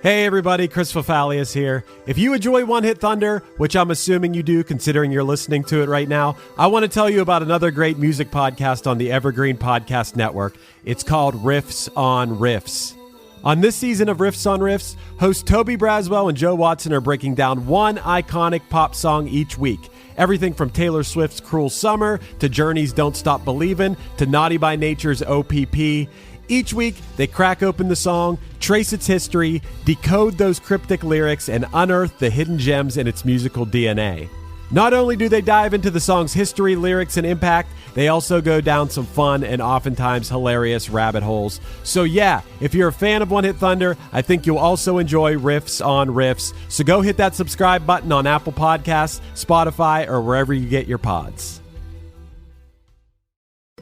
Hey everybody, Chris Fafalius here. If you enjoy One Hit Thunder, which I'm assuming you do considering you're listening to it right now, I want to tell you about another great music podcast on the Evergreen Podcast Network. It's called Riffs on Riffs. On this season of Riffs on Riffs, hosts Toby Braswell and Joe Watson are breaking down one iconic pop song each week. Everything from Taylor Swift's Cruel Summer to Journey's Don't Stop Believin' to Naughty by Nature's OPP. Each week, they crack open the song, trace its history, decode those cryptic lyrics, and unearth the hidden gems in its musical DNA. Not only do they dive into the song's history, lyrics, and impact, they also go down some fun and oftentimes hilarious rabbit holes. So yeah, if you're a fan of One Hit Thunder, I think you'll also enjoy Riffs on Riffs. So go hit that subscribe button on Apple Podcasts, Spotify, or wherever you get your pods.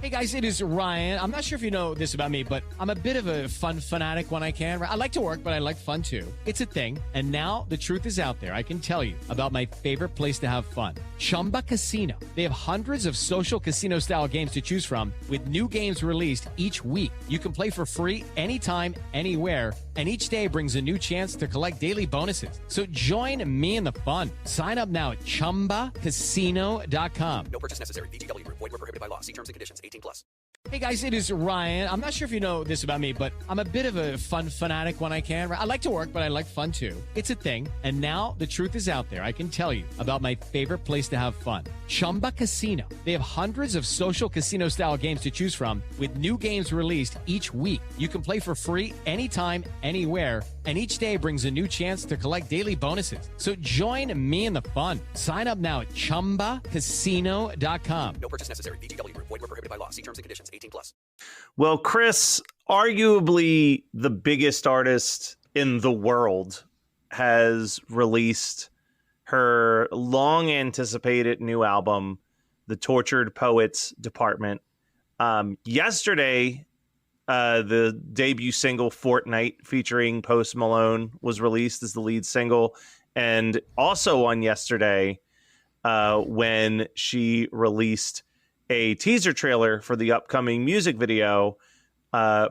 Hey guys, it is Ryan. I'm not sure if you know this about me, but I'm a bit of a fun fanatic when I can. I like to work, but I like fun too. It's a thing. And now the truth is out there. I can tell you about my favorite place to have fun. Chumba Casino. They have hundreds of social casino style games to choose from with new games released each week. You can play for free anytime, anywhere. And each day brings a new chance to collect daily bonuses. So join me in the fun. Sign up now at ChumbaCasino.com. No purchase necessary. VGW Group. Void where prohibited by law. See terms and conditions. 18+. Hey guys, it is Ryan. I'm not sure if you know this about me, but I'm a bit of a fun fanatic when I can. I like to work, but I like fun too. It's a thing. And now the truth is out there. I can tell you about my favorite place to have fun. Chumba Casino. They have hundreds of social casino style games to choose from with new games released each week. You can play for free anytime, anywhere. And each day brings a new chance to collect daily bonuses. So join me in the fun. Sign up now at ChumbaCasino.com. No purchase necessary. VGW Group. Void where prohibited by law. See terms and conditions. 18+. Well, Chris, arguably the biggest artist in the world, has released her long-anticipated new album, The Tortured Poets Department. Yesterday, the debut single, Fortnight, featuring Post Malone, was released as the lead single. And also on yesterday, when she released a teaser trailer for the upcoming music video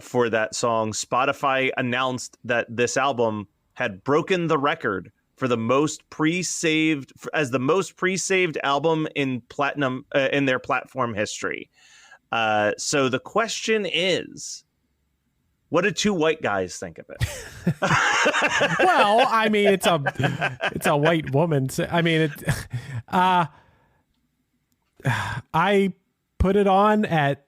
for that song, Spotify announced that this album had broken the record for the most pre-saved album in platinum in their platform history. So the question is, what did two white guys think of it? Well, I mean, it's a white woman. I mean, I put it on at,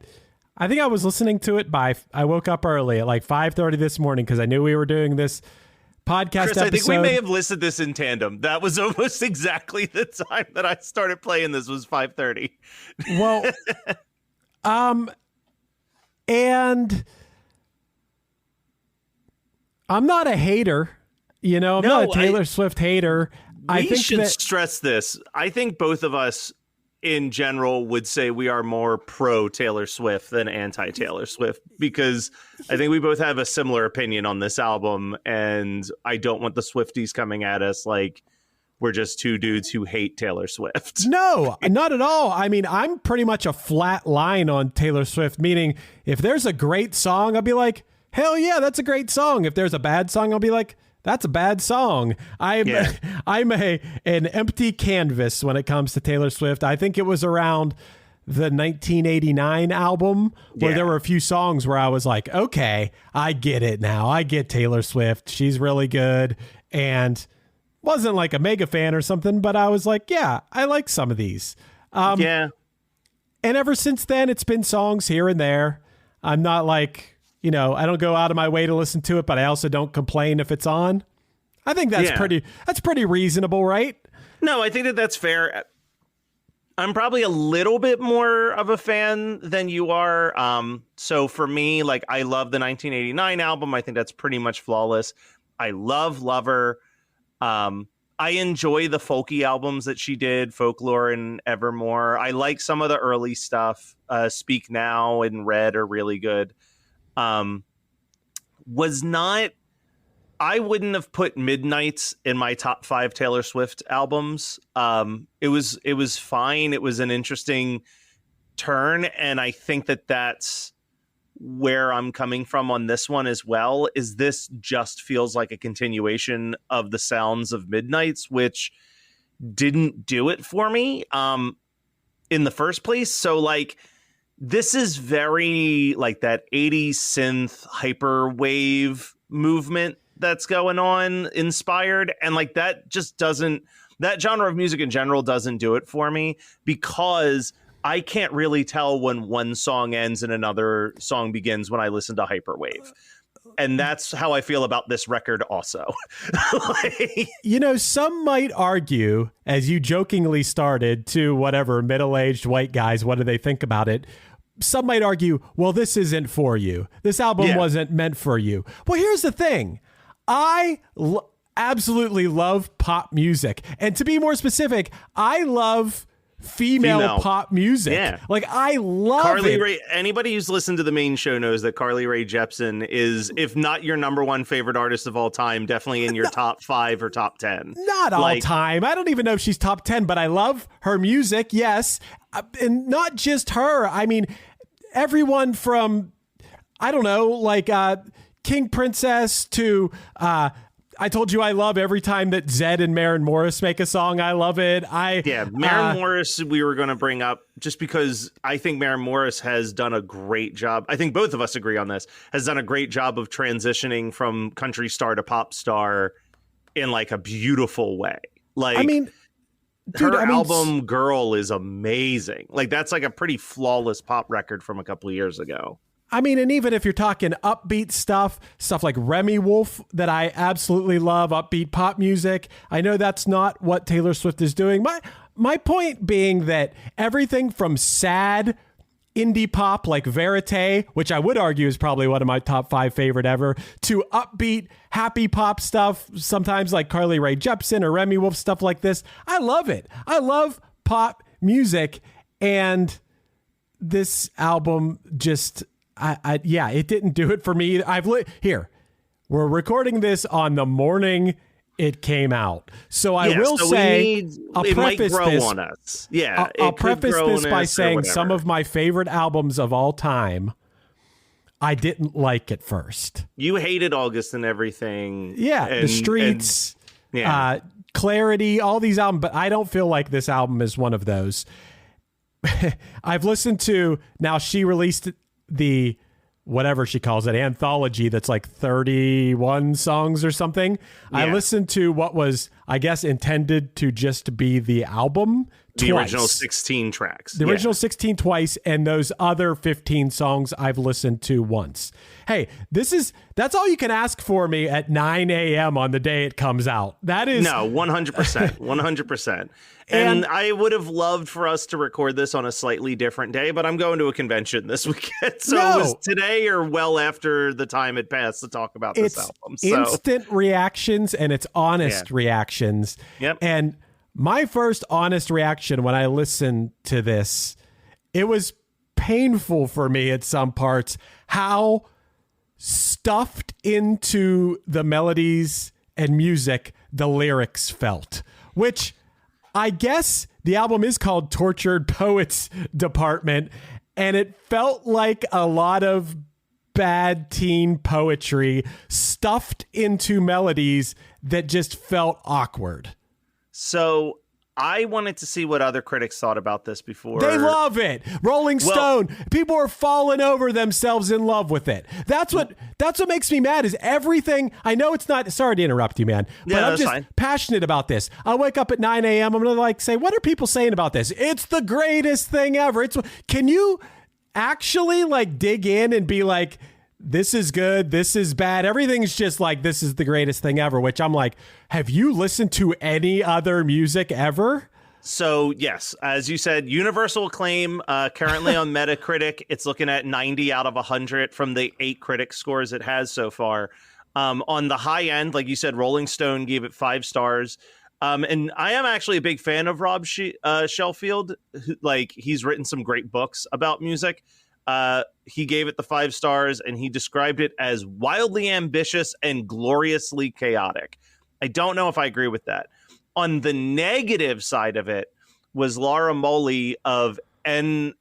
I think I was listening to it I woke up early at like 5:30 this morning because I knew we were doing this podcast Chris, episode. I think we may have listened to this in tandem. That was almost exactly the time that I started playing this, was 5:30. Well, and I'm not a hater, I'm not a Taylor Swift hater. I should stress this. I think both of us in general would say we are more pro Taylor Swift than anti Taylor Swift, because I think we both have a similar opinion on this album, and I don't want the Swifties coming at us like we're just two dudes who hate Taylor Swift. No, not at all. I mean, I'm pretty much a flat line on Taylor Swift, meaning if there's a great song, I'll be like, hell yeah, that's a great song. If there's a bad song, I'll be like, that's a bad song. I'm an empty canvas when it comes to Taylor Swift. I think it was around the 1989 album where there were a few songs where I was like, okay, I get it now. I get Taylor Swift. She's really good. And wasn't like a mega fan or something, but I was like, yeah, I like some of these. And ever since then, it's been songs here and there. I'm not like, I don't go out of my way to listen to it, but I also don't complain if it's on. I think that's pretty reasonable, right? No, I think that's fair. I'm probably a little bit more of a fan than you are. So for me, like, I love the 1989 album. I think that's pretty much flawless. I love Lover. I enjoy the folky albums that she did, Folklore and Evermore. I like some of the early stuff. Speak Now and Red are really good. I wouldn't have put Midnights in my top 5 Taylor Swift albums. It was fine. It was an interesting turn, and I think that's where I'm coming from on this one as well. Is this just feels like a continuation of the sounds of Midnight's, which didn't do it for me in the first place. So like, this is very like that 80s synth hyperwave movement that's going on inspired. And like, that just doesn't, that genre of music in general doesn't do it for me, because I can't really tell when one song ends and another song begins when I listen to hyperwave. And that's how I feel about this record also. Like, you know, some might argue, as you jokingly started, to whatever middle-aged white guys, what do they think about it? Some might argue, well, this isn't for you. This album wasn't meant for you. Well, here's the thing. I absolutely love pop music. And to be more specific, I love female pop music. Yeah. Like, I love Carly it. Rae, anybody who's listened to the main show knows that Carly Rae Jepsen is, if not your number one favorite artist of all time, definitely in your top 5 or top 10. Not all time. I don't even know if she's top 10, but I love her music. Yes. And not just her. I mean, everyone from, I don't know, like King Princess to I Told You I Love every time that Zedd and Maren Morris make a song. I love it. Maren Morris we were going to bring up just because I think Maren Morris has done a great job. I think both of us agree on this, has done a great job of transitioning from country star to pop star in like a beautiful way. Like, I mean, her album Girl is amazing. Like, that's like a pretty flawless pop record from a couple of years ago. I mean, and even if you're talking upbeat stuff like Remy Wolf that I absolutely love, upbeat pop music, I know that's not what Taylor Swift is doing. My point being that everything from sad indie pop like Verite, which I would argue is probably one of my top 5 favorite ever, to upbeat, happy pop stuff, sometimes like Carly Rae Jepsen or Remy Wolf, stuff like this. I love it. I love pop music, and this album just... it didn't do it for me. Here, we're recording this on the morning it came out, so I will say I'll preface this on us. Yeah, I'll preface this by saying some of my favorite albums of all time, I didn't like at first. You hated August and Everything. Yeah, The Streets, Clarity, all these albums, but I don't feel like this album is one of those. I've listened to, now she released the whatever she calls it, anthology, that's like 31 songs or something. Yeah. I listened to what was, I guess, intended to just be the album the twice. Original 16 tracks. The original 16 twice, and those other 15 songs I've listened to once. Hey, that's all you can ask for me at 9 a.m. on the day it comes out. That is... No, 100%. 100%. And I would have loved for us to record this on a slightly different day, but I'm going to a convention this weekend. So it was today or well after the time had passed to talk about this album. So. Instant reactions, and it's honest reactions. Yep. And my first honest reaction when I listened to this, it was painful for me at some parts how stuffed into the melodies and music the lyrics felt, which I guess the album is called Tortured Poets Department, and it felt like a lot of bad teen poetry stuffed into melodies that just felt awkward. So I wanted to see what other critics thought about this before. They love it. Rolling Stone. People are falling over themselves in love with it. That's what makes me mad is everything. I know it's not, sorry to interrupt you, man, but I'm just passionate about this. I wake up at 9 a.m. I'm going to say, what are people saying about this? It's the greatest thing ever. Can you actually dig in and be like, this is good, this is bad, everything's just like, this is the greatest thing ever, which I'm like, have you listened to any other music ever? So yes, as you said, universal acclaim, currently on Metacritic, it's looking at 90 out of 100 from the 8 critic scores it has so far. On the high end, like you said, Rolling Stone gave it 5 stars. And I am actually a big fan of Rob Sheffield. He's written some great books about music. He gave it the 5 stars, and he described it as wildly ambitious and gloriously chaotic. I don't know if I agree with that. On the negative side of it was Laura Moley of NME,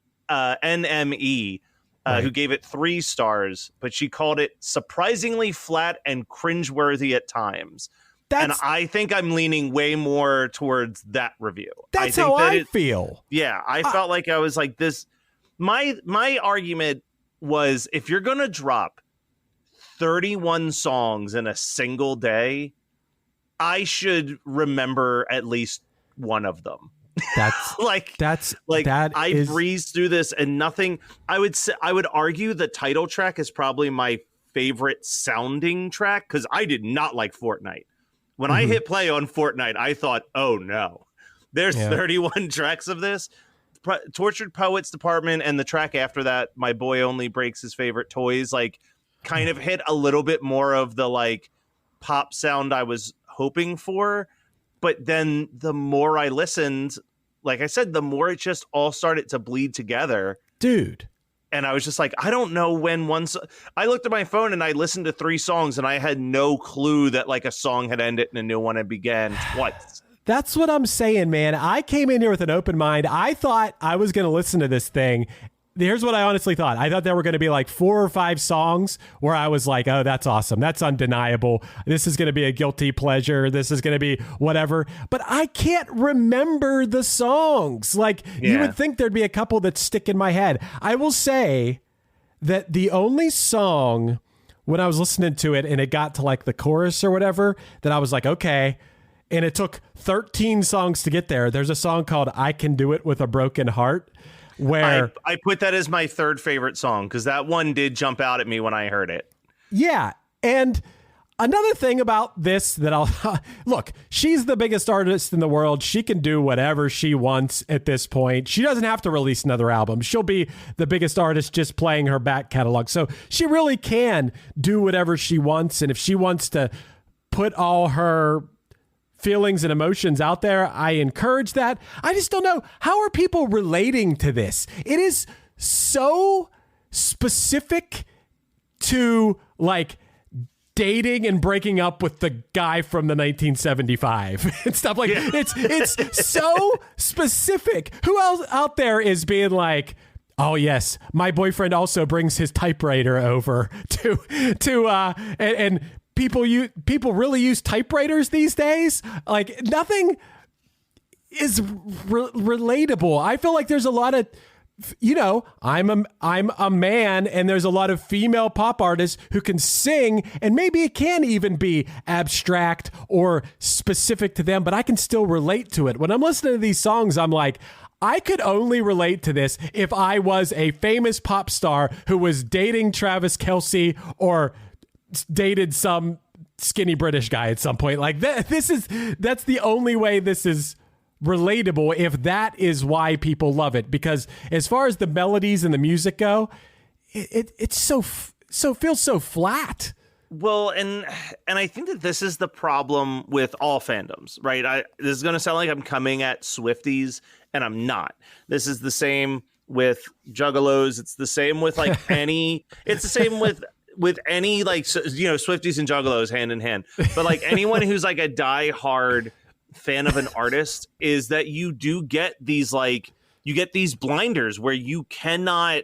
who gave it 3 stars, but she called it surprisingly flat and cringeworthy at times. And I think I'm leaning way more towards that review. That's how I feel. Yeah, I felt like I was like this. My argument was, if you're going to drop 31 songs in a single day, I should remember at least one of them. I breezed through this and nothing. I would argue the title track is probably my favorite sounding track, because I did not like Fortnite. When I hit play on Fortnite, I thought, oh no, there's 31 tracks of this. Tortured Poets Department and the track after that, My Boy Only Breaks His Favorite Toys, like kind of hit a little bit more of the like pop sound I was hoping for. But then the more I listened, like I said, the more it just all started to bleed together. Dude. And I was just like, I don't know when I looked at my phone and I listened to 3 songs and I had no clue that like a song had ended and a new one had began twice. That's what I'm saying, man. I came in here with an open mind. I thought I was going to listen to this thing. Here's what I honestly thought. I thought there were going to be like 4 or 5 songs where I was like, oh, that's awesome. That's undeniable. This is going to be a guilty pleasure. This is going to be whatever. But I can't remember the songs. Like, you would think there'd be a couple that stick in my head. I will say that the only song, when I was listening to it and it got to like the chorus or whatever, that I was like, okay. And it took 13 songs to get there. There's a song called I Can Do It With a Broken Heart, where I put that as my 3rd favorite song, because that one did jump out at me when I heard it. Yeah. And another thing about this that I'll look, she's the biggest artist in the world. She can do whatever she wants at this point. She doesn't have to release another album. She'll be the biggest artist just playing her back catalog. So she really can do whatever she wants. And if she wants to put all her feelings and emotions out there, I encourage that. I just don't know, how are people relating to this? It is so specific to like dating and breaking up with the guy from the 1975 and stuff like it's so specific. Who else out there is being like, oh yes, my boyfriend also brings his typewriter over and people really use typewriters these days. Like, nothing is relatable. I feel like there's a lot of, I'm a man, and there's a lot of female pop artists who can sing, and maybe it can even be abstract or specific to them, but I can still relate to it. When I'm listening to these songs, I'm like, I could only relate to this if I was a famous pop star who was dating Travis Kelce or dated some skinny British guy at some point. Like that's the only way this is relatable, if that is why people love it. Because as far as the melodies and the music go, it's so feels so flat. Well, and I think that this is the problem with all fandoms, right? This is going to sound like I'm coming at Swifties, and I'm not. This is the same with Juggalos. It's the same with like it's the same with any, like, Swifties and Juggalos hand in hand. But like anyone who's like a diehard fan of an artist, is that you do get these, like, you get these blinders where you cannot,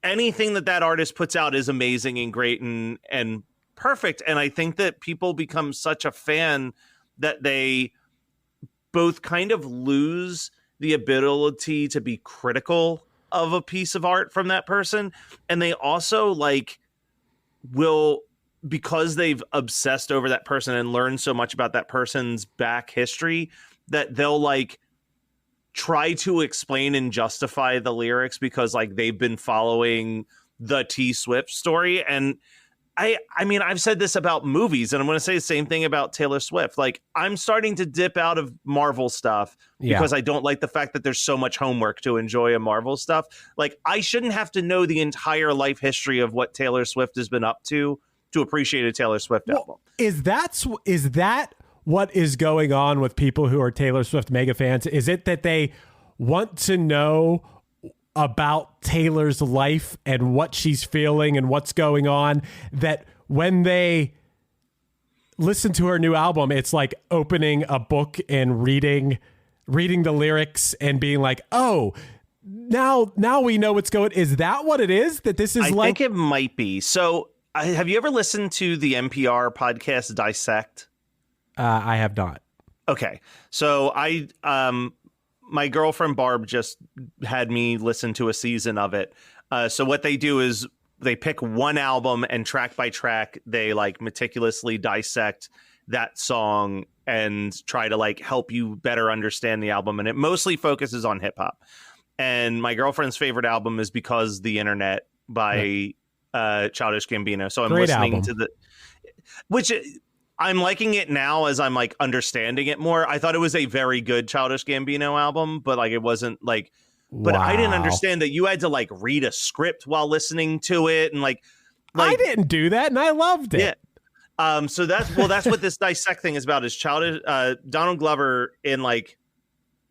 anything that artist puts out is amazing and great and perfect. And I think that people become such a fan that they both kind of lose the ability to be critical of a piece of art from that person. And they also like will, because they've obsessed over that person and learned so much about that person's back history, that they'll like try to explain and justify the lyrics because like they've been following the T Swift story. And I mean, I've said this about movies, and I'm going to say the same thing about Taylor Swift. Like, I'm starting to dip out of Marvel stuff because I don't like the fact that there's so much homework to enjoy a Marvel stuff. Like, I shouldn't have to know the entire life history of what Taylor Swift has been up to appreciate a Taylor Swift album. Is that what is going on with people who are Taylor Swift mega fans? Is it that they want to know about Taylor's life and what she's feeling and what's going on, that when they listen to her new album, it's like opening a book and reading the lyrics and being like, oh, now we know what's going. Is that what it is? That this is I like? think it might be. So, have you ever listened to the NPR podcast Dissect? I have not. Okay, so my girlfriend Barb just had me listen to a season of it. So what they do is they pick one album and track by track, they like meticulously dissect that song and try to like help you better understand the album. And it mostly focuses on hip hop. And my girlfriend's favorite album is Because the Internet by Childish Gambino. So I'm Great listening album. to which I'm liking it now as I'm like understanding it more. I thought it was a very good Childish Gambino album, but like it wasn't like, but I didn't understand that you had to like read a script while listening to it. And like I didn't do that and I loved it. Yeah. So that's what this dissect thing is about is Donald Glover in like,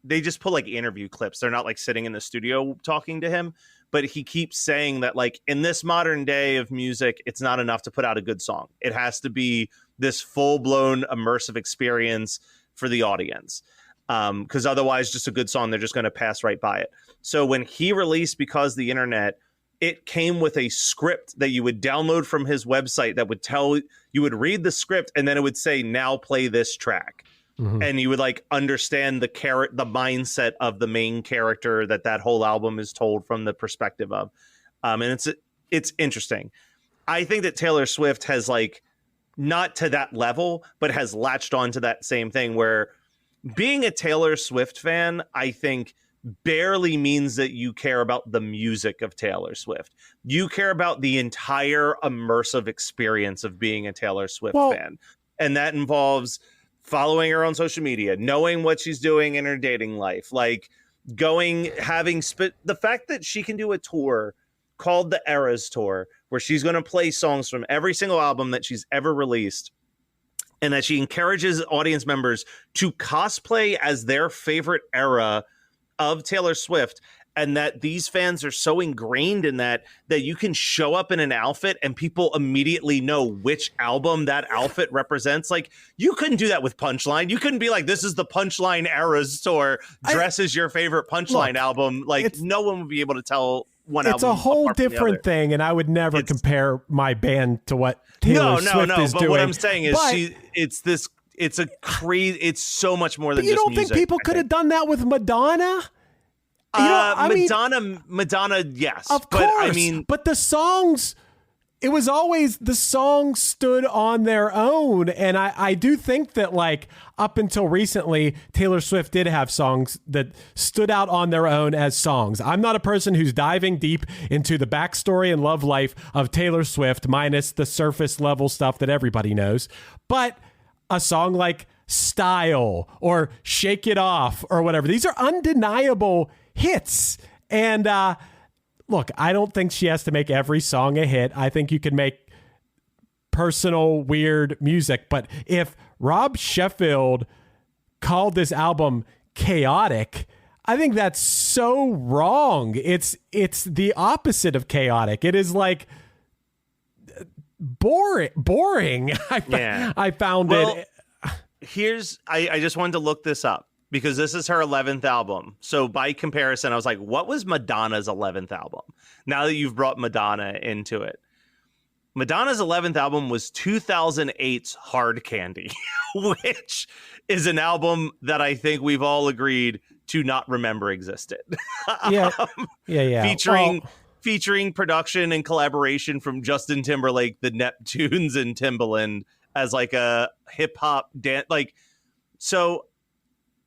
they just pull like interview clips. They're not like sitting in the studio talking to him, but he keeps saying that like in this modern day of music, it's not enough to put out a good song. It has to be this full blown immersive experience for the audience. Because otherwise just a good song, they're just going to pass right by it. So when he released Because the Internet, it came with a script that you would download from his website that would you would read the script and then it would say, now play this track. Mm-hmm. And you would like understand the mindset of the main character that whole album is told from the perspective of. And it's interesting. I think that Taylor Swift has like, not to that level, but has latched on to that same thing where being a Taylor Swift fan, I think barely means that you care about the music of Taylor Swift. You care about the entire immersive experience of being a Taylor Swift fan. And that involves following her on social media, knowing what she's doing in her dating life, like the fact that she can do a tour called the Eras Tour, where she's going to play songs from every single album that she's ever released, and that she encourages audience members to cosplay as their favorite era of Taylor Swift, and that these fans are so ingrained in that you can show up in an outfit and people immediately know which album that outfit represents. Like, you couldn't do that with Punchline. You couldn't be like, this is the Punchline Eras Tour, dress as your favorite Punchline album. Like, no one would be able to tell one album. It's a whole different thing, and I would never compare my band to what Taylor Swift is doing. But what I'm saying is it's so much more than just music. You don't think people could have done that with Madonna? Madonna, yes. Of course. But the songs, it was always the songs stood on their own. And I do think that like up until recently, Taylor Swift did have songs that stood out on their own as songs. I'm not a person who's diving deep into the backstory and love life of Taylor Swift, minus the surface level stuff that everybody knows. But a song like Style or Shake It Off or whatever, these are undeniable hits. And look, I don't think she has to make every song a hit. I think you can make personal, weird music. But if Rob Sheffield called this album chaotic, I think that's so wrong. It's the opposite of chaotic. It is like boring. I found it. I just wanted to look this up, because this is her 11th album. So by comparison, I was like, what was Madonna's 11th album? Now that you've brought Madonna into it. Madonna's 11th album was 2008's Hard Candy, which is an album that I think we've all agreed to not remember existed. Yeah. Featuring production and collaboration from Justin Timberlake, the Neptunes, and Timbaland as like a hip hop dance. Like, so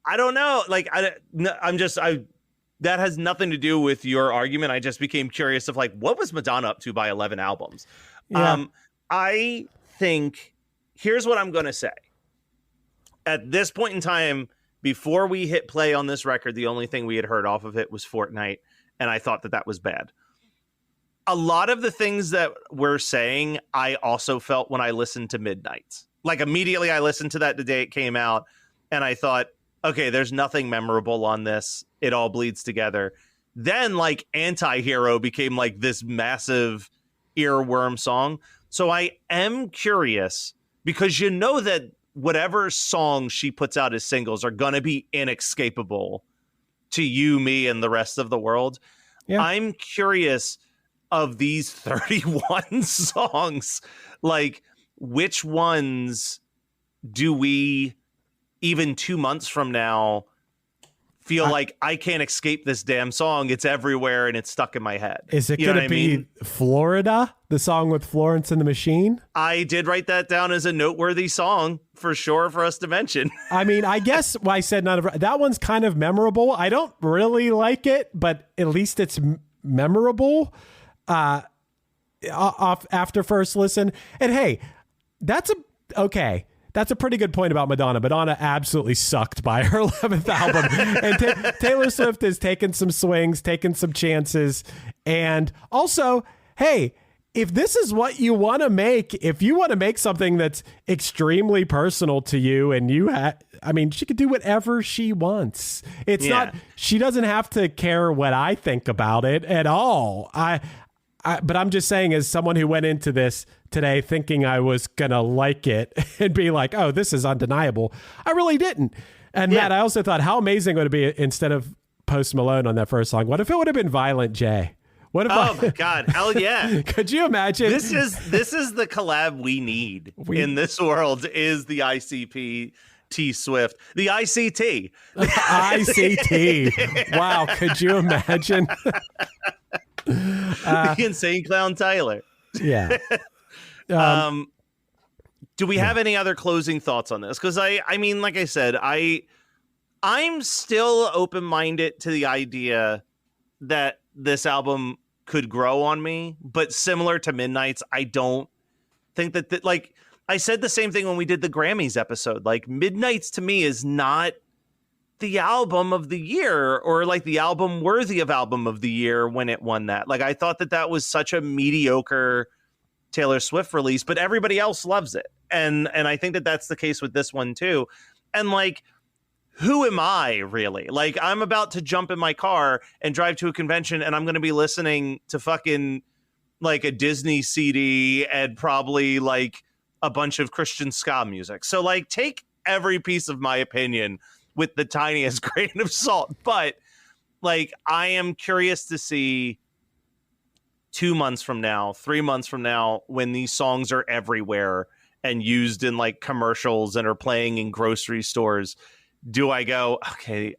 I don't know. Like, that has nothing to do with your argument. I just became curious of like, what was Madonna up to by 11 albums? Yeah. I think here's what I'm going to say. At this point in time, before we hit play on this record, the only thing we had heard off of it was Fortnite. And I thought that was bad. A lot of the things that we're saying, I also felt when I listened to Midnights. Like, immediately I listened to that the day it came out, and I thought, okay, there's nothing memorable on this. It all bleeds together. Then, like, Anti-Hero became, like, this massive earworm song. So I am curious, because you know that whatever songs she puts out as singles are going to be inescapable to you, me, and the rest of the world. Yeah. I'm curious of these 31 songs, like which ones do we, even 2 months from now, feel like I can't escape this damn song. It's everywhere and it's stuck in my head. Is it going to be Florida, the song with Florence and the Machine? I did write that down as a noteworthy song for sure for us to mention. I mean, I guess why I said none of that one's kind of memorable. I don't really like it, but at least it's memorable off after first listen. And hey, that's a pretty good point about Madonna. Madonna absolutely sucked by her 11th album. And Taylor Swift has taken some swings, taken some chances. And also, hey, if this is what you want to make, if you want to make something that's extremely personal to you and she could do whatever she wants. It's not, she doesn't have to care what I think about it at all. But I'm just saying, as someone who went into this today thinking I was going to like it and be like, oh, this is undeniable, I really didn't. And Matt, I also thought, how amazing would it be instead of Post Malone on that first song? What if it would have been Violent J? What if my God, hell yeah. Could you imagine? This is the collab we need in this world, is the ICP T Swift, the ICT. ICT. Wow, could you imagine? The Insane Clown Tyler. Yeah. Do we have any other closing thoughts on this? Because I mean, like I said, I'm still open-minded to the idea that this album could grow on me, but similar to Midnight's, I don't think that like I said the same thing when we did the Grammys episode. Like, Midnight's to me is not the album of the year, or like the album worthy of album of the year when it won that. Like, I thought that was such a mediocre Taylor Swift release, but everybody else loves it. And I think that that's the case with this one too. And like, who am I really? Like, I'm about to jump in my car and drive to a convention, and I'm going to be listening to fucking like a Disney CD and probably like a bunch of Christian ska music. So like, take every piece of my opinion with the tiniest grain of salt. But like, I am curious to see 2 months from now, 3 months from now, when these songs are everywhere and used in like commercials and are playing in grocery stores, do I go, okay,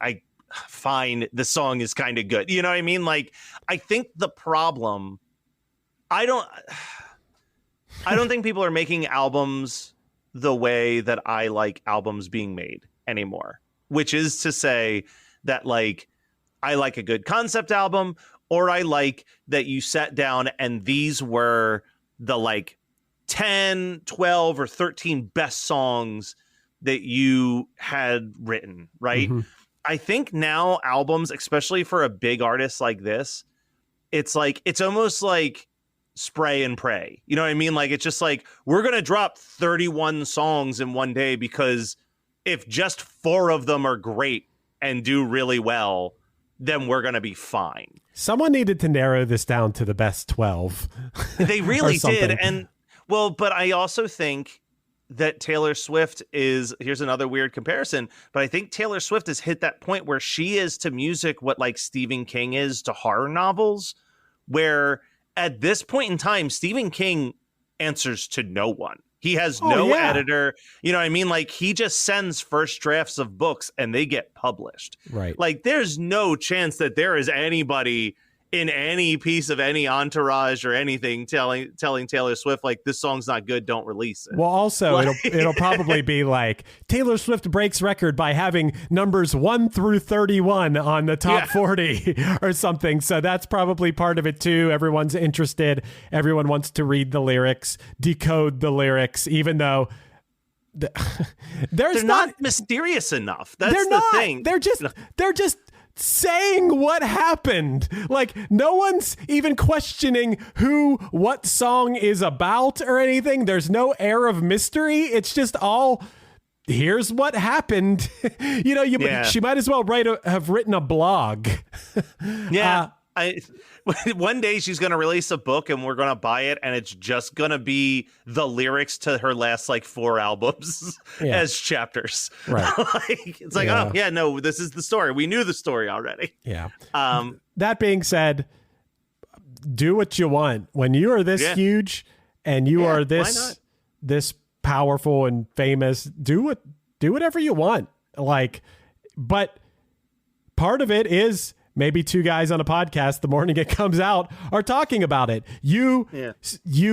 fine, the song is kind of good. You know what I mean? Like, I think the problem, I don't think people are making albums the way that I like albums being made anymore, which is to say that like, I like a good concept album, or I like that you sat down and these were the like 10, 12, or 13 best songs that you had written, right? Mm-hmm. I think now albums, especially for a big artist like this, it's like, it's almost like spray and pray. You know what I mean? Like, it's just like, we're going to drop 31 songs in one day, because if just 4 of them are great and do really well, then we're going to be fine. Someone needed to narrow this down to the best 12. They really did. And well, but I also think that Taylor Swift is, here's another weird comparison, but I think Taylor Swift has hit that point where she is to music what like Stephen King is to horror novels, where at this point in time, Stephen King answers to no one. He has no editor. You know what I mean? Like, he just sends first drafts of books and they get published. Right. Like, there's no chance that there is anybody in any piece of any entourage or anything telling Taylor Swift, like, this song's not good, don't release it. Well, also, like, it'll probably be like, Taylor Swift breaks record by having numbers 1 through 31 on the top 40 or something. So that's probably part of it too. Everyone's interested. Everyone wants to read the lyrics, decode the lyrics, even though they're not mysterious enough. That's the thing. They're just saying what happened. Like, no one's even questioning what song is about or anything. There's no air of mystery. It's just all, here's what happened. You know, she might as well have written a blog. One day she's going to release a book and we're going to buy it, and it's just going to be the lyrics to her last 4 albums as chapters. Right. It's like, oh yeah, no, this is the story. We knew the story already. Yeah. That being said, do what you want. When you are this huge and you are this powerful and famous, do whatever you want. But part of it is maybe 2 guys on a podcast the morning it comes out are talking about it. You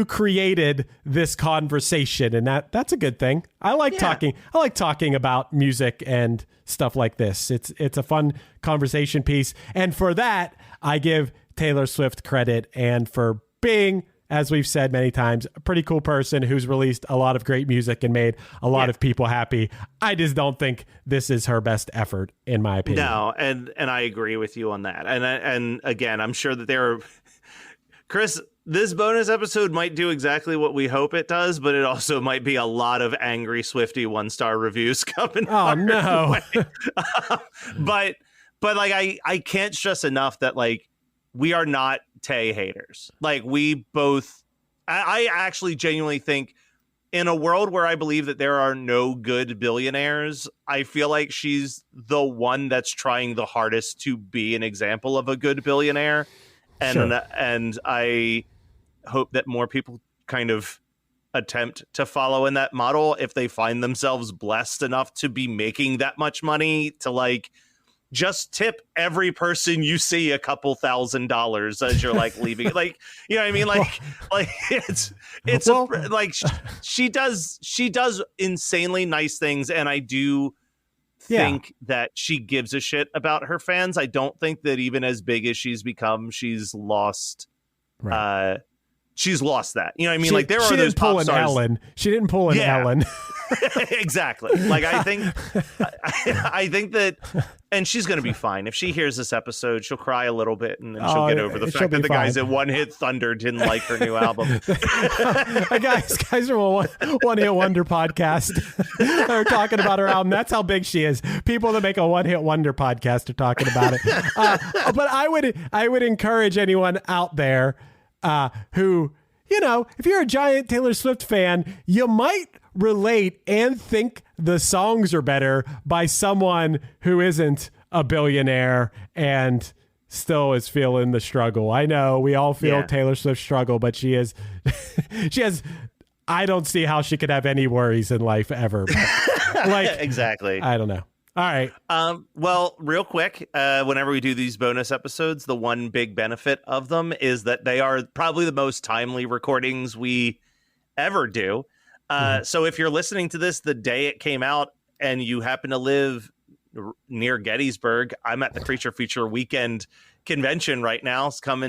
created this conversation, and that's a good thing. I like talking about music and stuff like this. It's a fun conversation piece. And for that, I give Taylor Swift credit, and for being, as we've said many times, a pretty cool person who's released a lot of great music and made a lot of people happy. I just don't think this is her best effort, in my opinion. No, and I agree with you on that. And again, I'm sure that there are... Chris, this bonus episode might do exactly what we hope it does, but it also might be a lot of angry Swiftie 1-star reviews coming. Oh, no. But I can't stress enough that we are not Tay haters. We both, I actually genuinely think, in a world where I believe that there are no good billionaires, I feel like she's the one that's trying the hardest to be an example of a good billionaire. And I hope that more people kind of attempt to follow in that model if they find themselves blessed enough to be making that much money, to just tip every person you see a couple $1,000s as you're leaving. You know what I mean? It's well, she does insanely nice things. And I do think that she gives a shit about her fans. I don't think that even as big as she's become, she's lost, she's lost that. You know what I mean? There are those pop stars. Ellen. She didn't pull an Ellen. Exactly. I think that, and she's going to be fine. If she hears this episode, she'll cry a little bit, and then she'll get over the fact that the guys at One Hit Thunder didn't like her new album. guys are a One Hit Wonder podcast. They're talking about her album. That's how big she is. People that make a One Hit Wonder podcast are talking about it. But I would encourage anyone out there who, if you're a giant Taylor Swift fan, you might relate and think the songs are better by someone who isn't a billionaire and still is feeling the struggle. I know we all feel Taylor Swift struggle, but she has, I don't see how she could have any worries in life ever. Exactly. I don't know. All right. Well, real quick, whenever we do these bonus episodes, the one big benefit of them is that they are probably the most timely recordings we ever do. So if you're listening to this the day it came out and you happen to live near Gettysburg, I'm at the Creature Feature Weekend convention right now. So come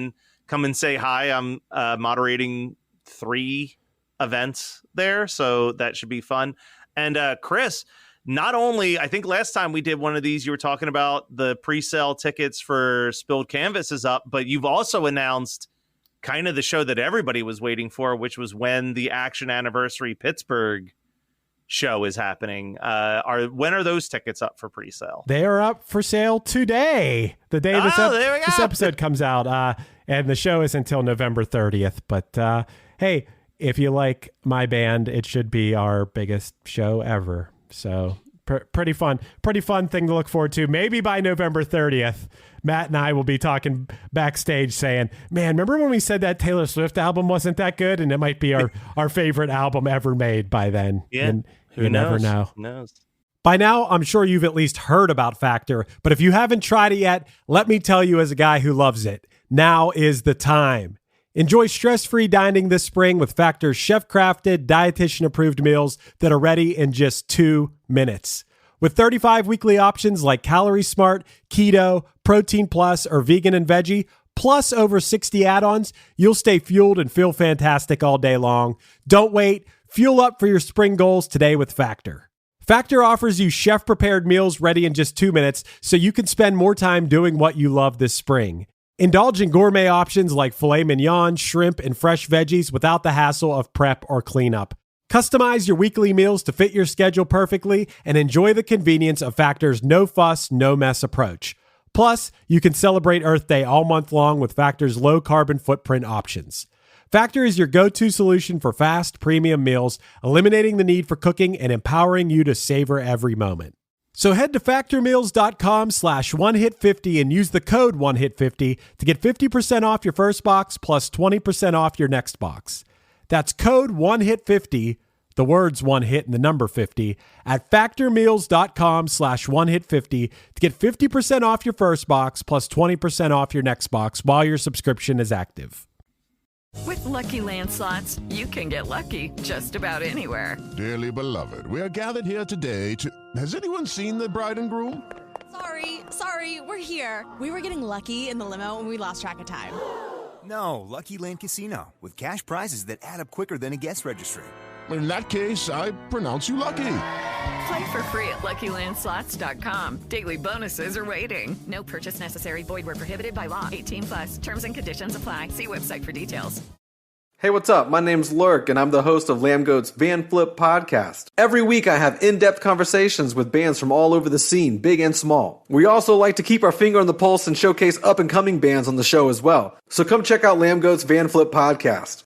and say hi. I'm moderating 3 events there, so that should be fun. And Chris, not only, I think last time we did one of these, you were talking about the pre-sale tickets for Spilled Canvas is up, but you've also announced kind of the show that everybody was waiting for, which was when the Action Anniversary Pittsburgh show is happening. When are those tickets up for pre-sale? They are up for sale today, the day this episode comes out. And the show is until November 30th. But hey, if you like my band, it should be our biggest show ever. So pretty fun thing to look forward to. Maybe by November 30th, Matt and I will be talking backstage saying, man, remember when we said that Taylor Swift album wasn't that good? And it might be our favorite album ever made by then. Yeah. And Who knows? Never know. Who knows? By now, I'm sure you've at least heard about Factor, but if you haven't tried it yet, let me tell you as a guy who loves it, now is the time. Enjoy stress-free dining this spring with Factor's chef-crafted, dietitian-approved meals that are ready in just 2 minutes. With 35 weekly options like Calorie Smart, Keto, Protein Plus, or Vegan and Veggie, plus over 60 add-ons, you'll stay fueled and feel fantastic all day long. Don't wait. Fuel up for your spring goals today with Factor. Factor offers you chef-prepared meals ready in just 2 minutes so you can spend more time doing what you love this spring. Indulge in gourmet options like filet mignon, shrimp, and fresh veggies without the hassle of prep or cleanup. Customize your weekly meals to fit your schedule perfectly and enjoy the convenience of Factor's no-fuss, no-mess approach. Plus, you can celebrate Earth Day all month long with Factor's low carbon footprint options. Factor is your go-to solution for fast, premium meals, eliminating the need for cooking and empowering you to savor every moment. So head to factormeals.com/1hit50 and use the code 1hit50 to get 50% off your first box plus 20% off your next box. That's code 1hit50, the words one hit and the number 50, at factormeals.com/1hit50 to get 50% off your first box plus 20% off your next box while your subscription is active. With Lucky Land Slots, you can get lucky just about anywhere. Dearly beloved, we are gathered here today to... Has anyone seen the bride and groom? Sorry, we're here. We were getting lucky in the limo and we lost track of time. No, Lucky Land Casino, with cash prizes that add up quicker than a guest registry. In that case, I pronounce you lucky. Play for free at LuckyLandSlots.com. Daily bonuses are waiting. No purchase necessary. Void where prohibited by law. 18+. Terms and conditions apply. See website for details. Hey, what's up? My name's Lurk, and I'm the host of Lamb Goat's Van Flip podcast. Every week, I have in-depth conversations with bands from all over the scene, big and small. We also like to keep our finger on the pulse and showcase up-and-coming bands on the show as well. So come check out Lamb Goat's Van Flip podcast.